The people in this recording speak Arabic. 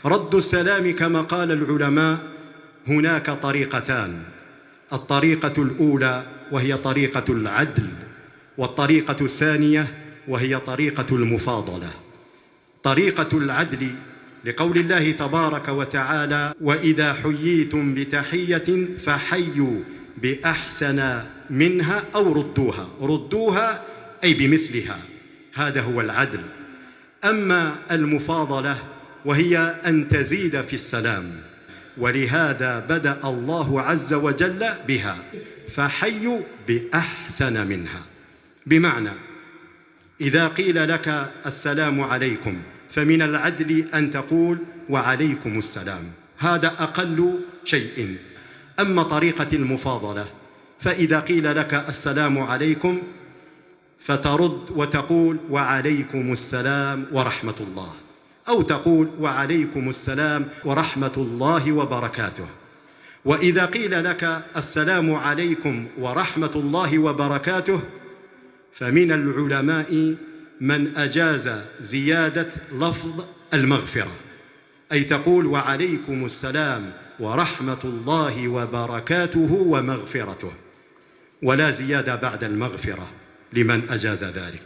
رد السلام كما قال العلماء هناك طريقتان: الطريقة الأولى وهي طريقة العدل، والطريقة الثانية وهي طريقة المفاضلة. طريقة العدل لقول الله تبارك وتعالى: وإذا حييتم بتحية فحيوا بأحسن منها أو ردوها. ردوها أي بمثلها، هذا هو العدل. أما المفاضلة وهي أن تزيد في السلام، ولهذا بدأ الله عز وجل بها: فحيوا بأحسن منها. بمعنى إذا قيل لك السلام عليكم فمن العدل أن تقول وعليكم السلام، هذا أقل شيء. أما طريقة المفاضلة فإذا قيل لك السلام عليكم فترد وتقول وعليكم السلام ورحمة الله، أو تقول وعليكم السلام ورحمة الله وبركاته. وإذا قيل لك السلام عليكم ورحمة الله وبركاته فمن العلماء من أجاز زيادة لفظ المغفرة، أي تقول وعليكم السلام ورحمة الله وبركاته ومغفرته، ولا زيادة بعد المغفرة لمن أجاز ذلك.